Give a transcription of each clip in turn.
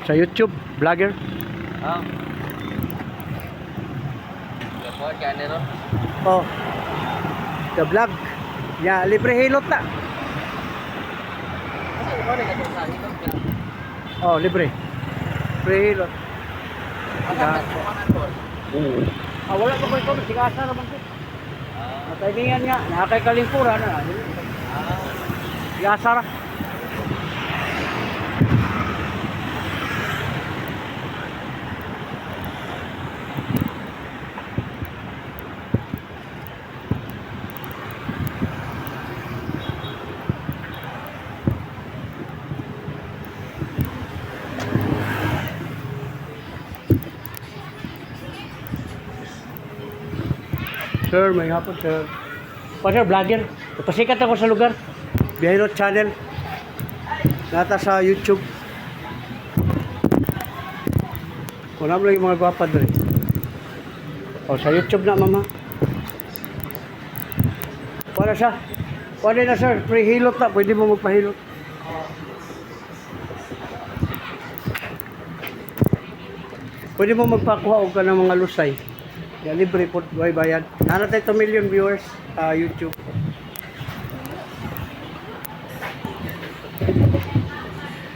Sa YouTube, vlogger. Ah. Kapag kaya nero. Oh. The vlog. Ya, libre hilot na. Kasi ikaw na ito sa ito. Oh, libre. Libre hilot. Wala pa ko ito, sigasa naman ko. Mataimingan nga, nakakay kalingkuran na. Sigasa ra. Sir, may hapon sir. Pa sir, vlogger. Pasikat ako sa lugar. Bihirot channel. Nata sa YouTube. Wala mo lang yung mga gwapa doon. O, sa YouTube na mama. Para siya. Pwede na sir, free hilot na. Pwede mo magpahilot. Pwede mo magpakuha o ka ng mga lusay. Yan, libre po, buhay bayad. Nanatay 2 million viewers YouTube.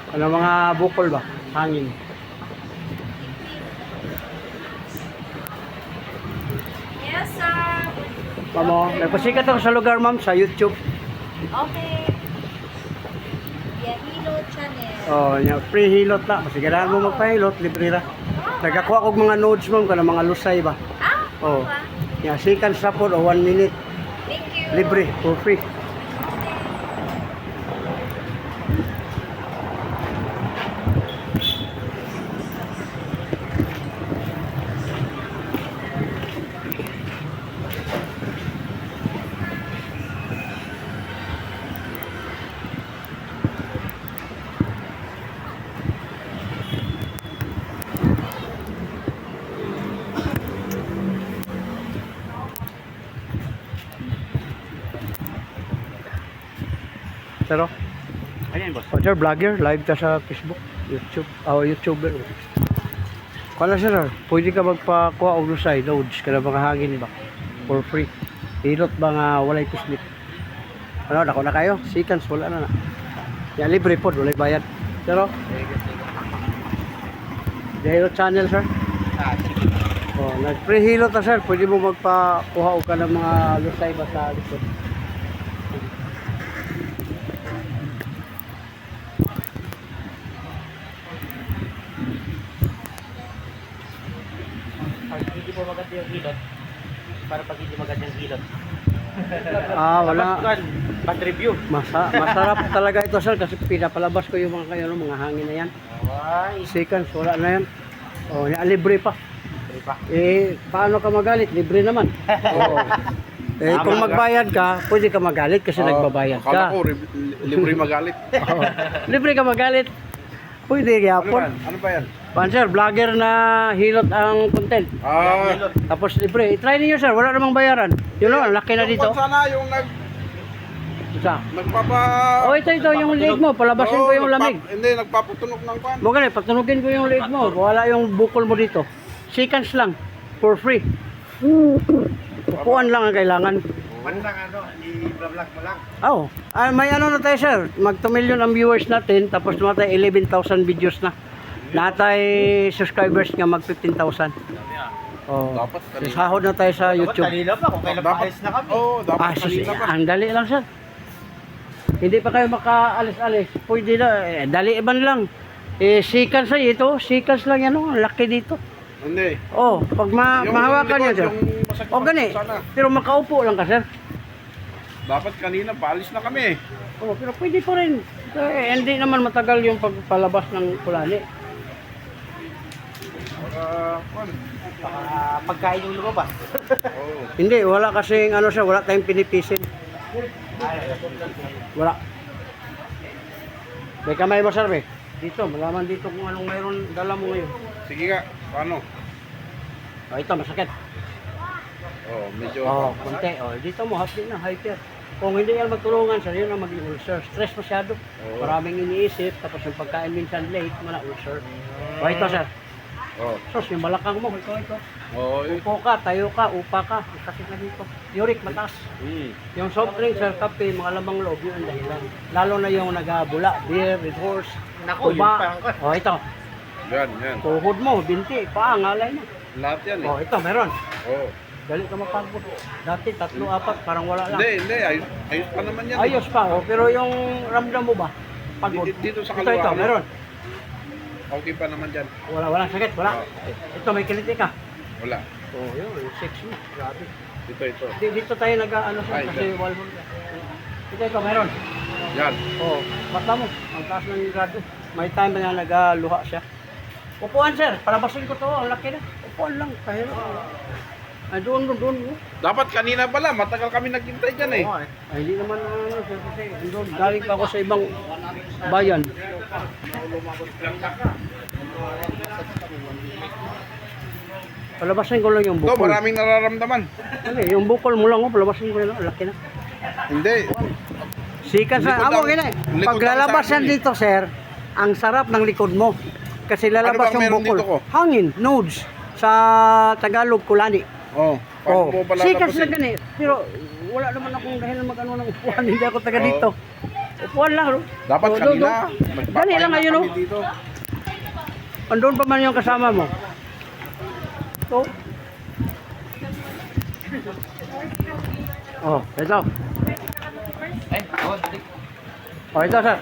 Ano mga bukol ba? Hangin. Yes, sir. Mamo, nagpasikat ako sa lugar ma'am sa YouTube. Okay. Yahilo Channel. Oh, nya free hilot na. Kasi ganahan mo magpahilot, libre ra. Nagakuha kog mga nodes ma'am kana mga lusay ba. Oh. Nya second support o 1 minute. Thank you. Libre for free. Pero, Ayan boss. sir, vlogger, live ta sa Facebook, YouTube, YouTuber. Kala sir, pwede ka magpakuha og lusay, loads, kada mga hangin ba? For free. Hilot ba nga walay pislit? Ano, dako na kayo? Seconds, wala na na. Yan, libre po, walay bayad. Pero, Hilot channel sir. Oh, nag-free hilot na sir, pwede mo magpakuha og ka ng mga lusay ba sa likod. Pag hindi mo maganda yung hilot, para pag hindi maganda yung hilot. Wala. Bad review. Masarap talaga ito sir kasi pinapalabas ko yung mga kayo, mga hangin na yan. Ay, Seconds, wala na yan. Oh, libre pa. sorry pa. Paano ka magalit? Libre naman. Oo. Kung magbayad ka, pwede ka magalit kasi nagbabayad ka. Akala ko, libre magalit. Oo. Libre ka magalit. Pwede yapon. Ano ba yan? Sir, vlogger na hilot ang content. Tapos libre. I-try niyo sir, wala namang bayaran. Yun know, laki na dito. Yung sana yung Isa. nagpapa... Oh, ito yung leg mo. Palabasin ko yung lamig. Hindi, nagpaputunog ng kwan. Mo ganun, patunugin ko yung leg mo. Wala yung bukol mo dito. Seconds lang. For free. Upuan lang ang kailangan. Mandang i-vlog mo lang. Oh, may ano na tayo sir. Mag 2 million ang viewers natin. Tapos naman tayo 11,000 videos na. Natay subscribers nga mag 15,000. Oh, Dapat kanina. sahod na tayo sa YouTube. Kanina pa, kung kailan Dapat- pa na kami. Oo, dapat Sus, kanina pa. ang dali lang sir. Hindi pa kayo makaalis-alis. Pwede na, dali man lang. Seconds ay ito, seconds lang yan. Ang laki dito. Hindi. Oh, pag mahawakan niya sir. masakit O gani, sana. pero makaupo lang ka sir. Dapat kanina, paalis na kami. Oh, pero pwede pa rin. Hindi naman matagal yung pagpalabas ng kulani. Kwan. Baka pagkain yung lumabas. Oo. Hindi, wala kasing ano siya, wala tayong pinipisin. Wala. May kamay mo sir, dito, malaman dito kung anong mayroon dala mo ngayon. Sige nga, paano? Oh, ito, masakit. Oo, medyo... Oh, konti. Oh, dito mo, hapdi na, hyper. Kung hindi yan magtulungan, sir, yun ang maging ulcer. Stress masyado. Oo. Maraming iniisip, tapos yung pagkain minsan late, wala ulcer. O ito, sir. Oh. Sos, yung balakang mo, ito. Oh, Upo ka, tayo ka, upa ka. Ang sakit na dito. Uric, mataas. Yung soft drink, sir, kape, mga lamang loob, yun ang dahilan. Lalo na yung nagabula, beer, red horse, Naku, yun pa ang O, ito. Yan, yan. Tuhod mo, binti, paa, ngalay mo. Lahat yan eh. O, ito, meron. Oh. Dali ka mapagod. Dati, 3, 4, parang wala lang. Hindi. Ayos pa naman yan. Ayos pa, oh, pero yung ramdam mo ba? Pagod. Dito sa Ito, kaliwa. meron. Okay pa naman dyan. Walang sakit, wala. Ito, may kiliti ka. Wala. Oh, yun, yung sexy. Grabe. Ito. Dito tayo nag-ano sa Ay, kasi wall mo. Ito, meron. Yan. Oh, bata mo. Ang taas ng grado. May time na nag-luha siya. Upuan, sir. Palabasin ko to. Ang laki na. Upuan lang. Kahirap. Ay, doon. Dapat kanina pala, matagal kami naghintay dyan eh. Ay, hindi naman sir, kasi doon. Galing pa ako sa ibang bayan. Palabasin ko lang yung Ito, bukol. maraming nararamdaman. Ano, yung bukol mo lang, palabasin ko lang. Ang laki na. Hindi. Sikat sa Likod amo ang- gina. likod Pag ang lalabas sa akin yan eh. dito, sir, ang sarap ng likod mo. Kasi lalabas Ano bang yung meron bukol. dito ko? Hangin, nodes. Sa Tagalog, kulani. Oh, paano mo pala Sikat labasin? na gani. Pero wala naman akong dahil mag-ano ng upuan. Hindi ako taga Oo. dito. Upuan lang. No? Dapat Oo, kanina, doon. Dali lang ngayon. kami No? dito. Andun pa man yung kasama mo. Ito. Oh, ito. Oh, ito, sir.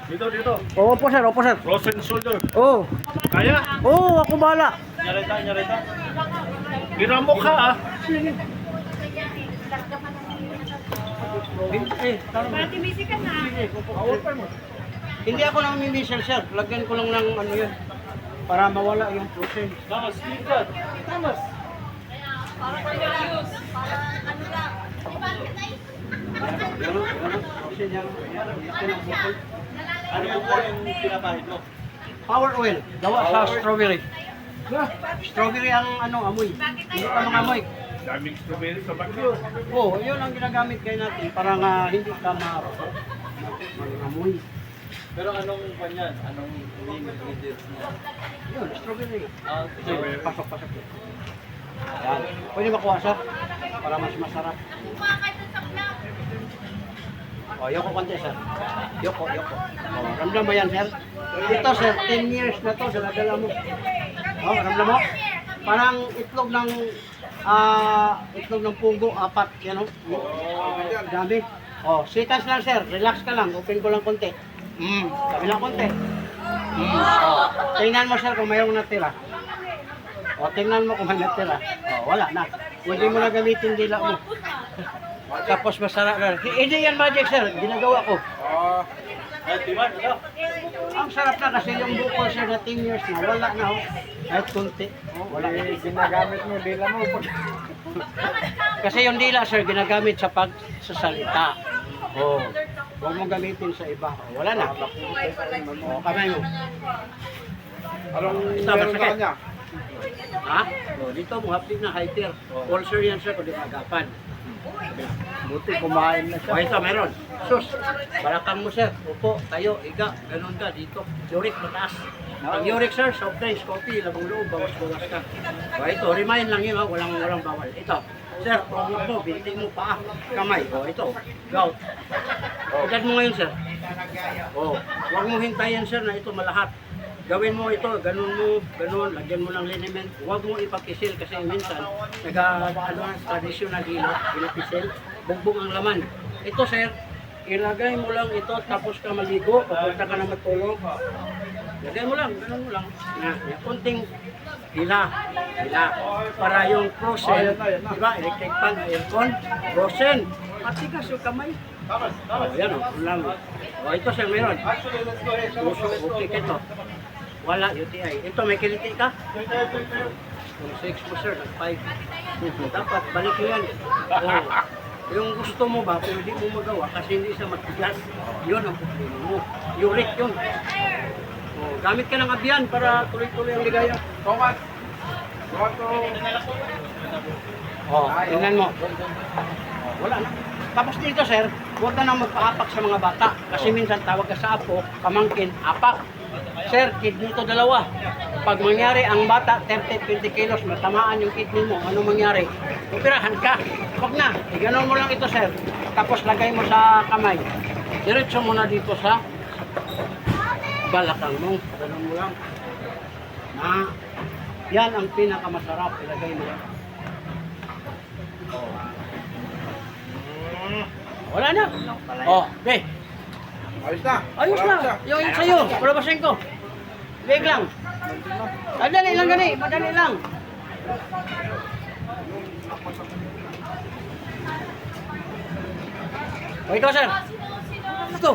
Dito. Oo po, sir. Opo, sir. Frozen shoulder. Oo. Kaya? Oo, ako bahala. Nyarita. Ginamo ka ah. Patimisi ka na. Hindi ako nang mimisel, sir. Lagyan ko lang ng ano yun. Para mawala yung protein. Tamas, ligat. Tamas. Para pag-ayos. Para ano lang. Ganun. Protein yan. Ito ng bukol. Ano po yung pinapahid mo? Power oil. Gawa sa strawberry. Strawberry ang ano, amoy. Hindi ka mga amoy. Daming strawberry sa bagyo. Oo, yun ang ginagamit kayo natin para nga hindi ka amoy. Pero anong kanyan? Anong ingredients niya? Yun, strawberry. Strawberry. Pasok. Yan. Pwede makuha, sir? Para mas masarap. O, yoko konti, sir. Yoko. O, ramdam mo yan, sir? Ito, sir, 10 years na to, dala mo. O, ramdam mo? Parang itlog ng pugo, 4, yan o. Dami. O, sitas lang, sir. Relax ka lang. Open ko lang konti. Sabi lang konti. O, tingnan mo, sir, kung mayroong natira. O, tingnan mo kung may natira. O, wala na. Pwede mo na gamitin dila mo. Tapos masarap na. Hindi yan magic, sir. Ginagawa ko. Ah, Ay, timan, ano? Ang sarap na kasi yung bukol, sir, na 10 years na. Wala na, ho. Kahit kunti. Wala na. ginagamit mo, dila mo. Kasi yung dila, sir, ginagamit sa pagsasalita. Huwag mo gamitin sa iba. Wala na. Kamay mo. Anong Ito, meron masakit. sa kanya? Ha? Dito, muhapit na highter. Ulcer yan, sir, kung di magapan. Buti kumain na O, ito, meron. Sus, balakang mo, sir. Upo, tayo, iga, ganun ka, dito. Uric, mataas. Ang uric, sir, soft drinks, coffee, labang loob, bawas-bawas ka. O, ito, remind lang yun, ha? Walang bawal. Ito, sir, pagod mo, binti mo, paa, kamay. O, ito, gout. Edad mo ngayon, sir. O, huwag mo hintayin, sir, na ito malahat. Gawin mo ito, ganun, lagyan mo ng liniment. Huwag mo ipakisil kasi minsan, traditional hilo, pinapisil, bugbog ang laman. Ito, sir, ilagay mo lang ito, tapos ka maligo, papunta ka na matulog. Lagay mo lang, ganun mo lang. Kunting hila. Para yung frozen, di ba, electric fan, aircon, frozen. Matigas yung kamay. Yan o, lang. O, ito, sir, meron. Puso, okay ka ito. Wala, UTI. Ito, may kiliti ka? Yung 6 mo, sir, nag-5. Dapat, balik mo yan. Yung gusto mo ba, pero hindi mo magawa kasi hindi siya matigas. Yun ang problema mo. Uric yun. Gamit ka ng abyan para tuloy-tuloy ang ligaya. Thomas, what to? Tingnan mo. Wala na. Tapos dito sir, huwag ka nang magpaapak sa mga bata. Kasi minsan tawag ka sa apo, pamangkin, apak. Sir, kidney to dalawa. Pag mangyari ang bata, 30-20 kilos, matamaan yung kidney mo, ano mangyari? Operahan ka. Huwag na. Iganon mo lang ito sir. Tapos lagay mo sa kamay. Diretso mo na dito sa balakang mo. Ganon mo lang. Na, yan ang pinakamasarap. Ilagay mo yan. Wala na. Oh, okay. Ayos na. Ayos Wala na. Yung sa'yo, palabasin ko. Big lang. Madali lang gani, madali lang. O ikaw sir. Ito.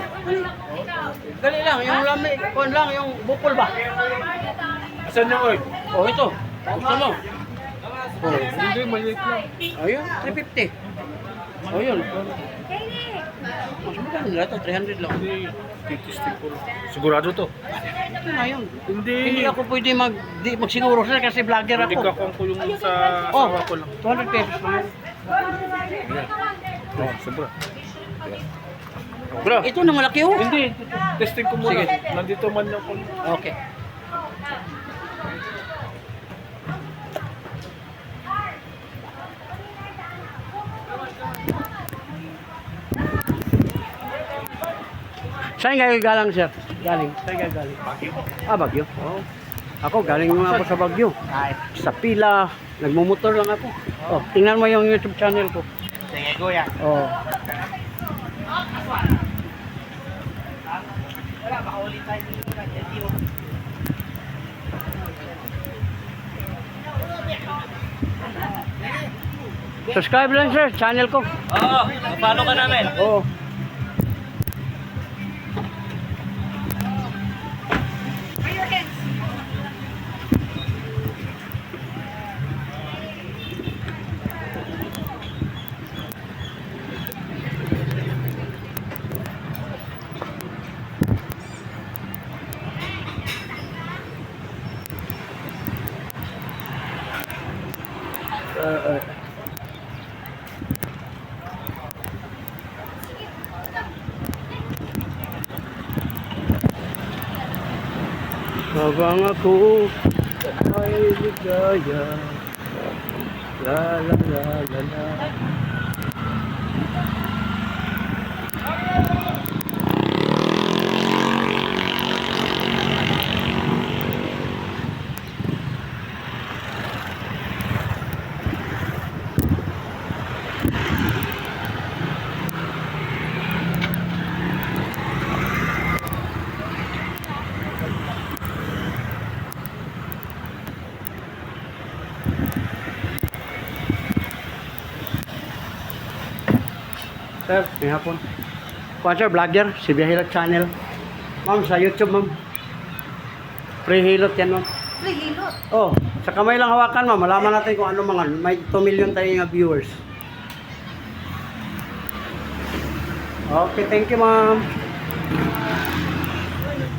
Dali lang, yung lami, kon lang, yung bukol ba? Asan yung oil? O ito. Gusto mo? O, Hindi, maliit lang. ayun, 350. O yun. Mas maganda nila ito, 300 lang. Hindi, titistik ko lang. Sigurado to? Ito na yun. Hindi. Hindi ako pwede magsiguro sir kasi vlogger Hindi ako. kakong ko yung sa Oh, asawa ko lang. 200 pesos lang. Oh, sobra. Bro, Ito na malaki oh. hindi. Testing ko muna. Sige. Nandito man ako. Okay. Saan kayo galang, sir? Galing. Saan kayo galing? Bagyo. Ah, Bagyo? Oo. Ako, galing nga ako sa Bagyo. Sa pila. Nagmumotor lang ako. Oh, tingnan mo yung YouTube channel ko. Sige, kuya. Oh. Wala, baka ulit tayo dito. Subscribe lang, sir. Channel ko. Oo, paano ka namin? Oo. Habang ako ay ligaya, la la la la la. Sir, may hapon. Kuwan sir, vlogger, si Bihilot Channel. Ma'am, sa YouTube ma'am. Pre-hilot yan ma'am. Nahilot. Oh, sa kamay lang hawakan ma'am, malaman natin kung ano mga, may 2 million tayo nga viewers. Okay, thank you ma'am.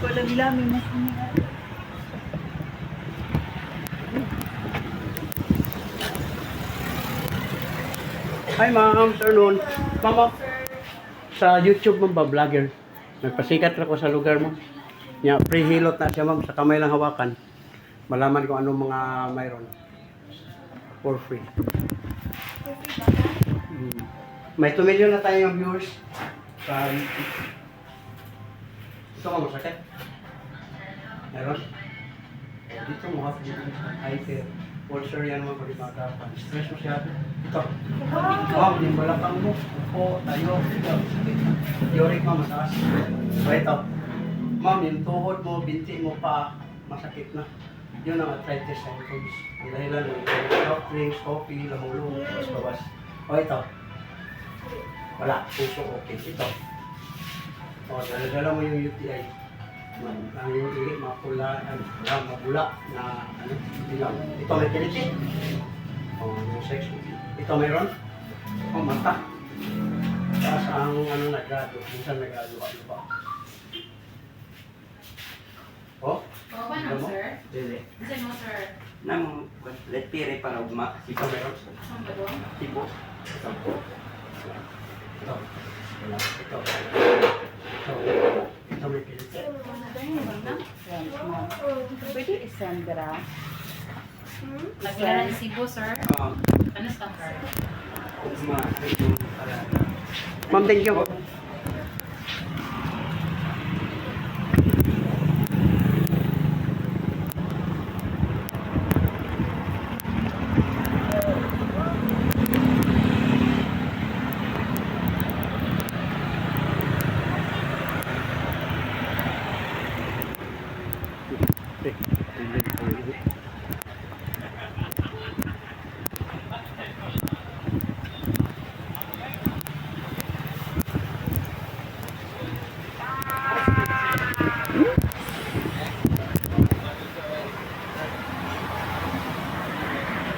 Walang lamin mas Hi ma'am, sir noon. Ma'am, sa YouTube ma'am ba, vlogger? Nagpasikat ako sa lugar mo. Nya, pre-hilot na siya ma'am, sa kamay lang hawakan. Malaman kung anong mga mayroon. For free. May 2 million na tayong viewers sa YouTube. Ito ka masakit? Meron? Dito mo ha, hyper. Ulcer yan mga pag stress mo siya. Ito. Wow, yung balakang mo. Upo, tayo. Uric mo, mataas. So ito. Ma'am, yung tuhod mo, binti mo pa, masakit na. Yun ang arthritis symptoms. Ang dahilan ng soft drinks, coffee, lamulong, bawas-bawas. O ito. Wala, puso okay. Ito. O, dala-dala mo yung UTI. Ang yung ilik, mapula, mapula na ano, ilaw. Ito may kiliti. O, yung sex. Ito mayroon. O, mata. Tapos ang ano nagado, minsan nagado ka ba? O? Oo ba na, sir? Dili. Kasi mo, sir, Nang letpire para ugma. Ito mayroon. ang gano'n? Tipo. Ito po. Ito. Ito. Ito may pinito. Pwede isendra. Nagkala ng Cebu, sir. Ano sa card? Ma'am, thank you. Okay.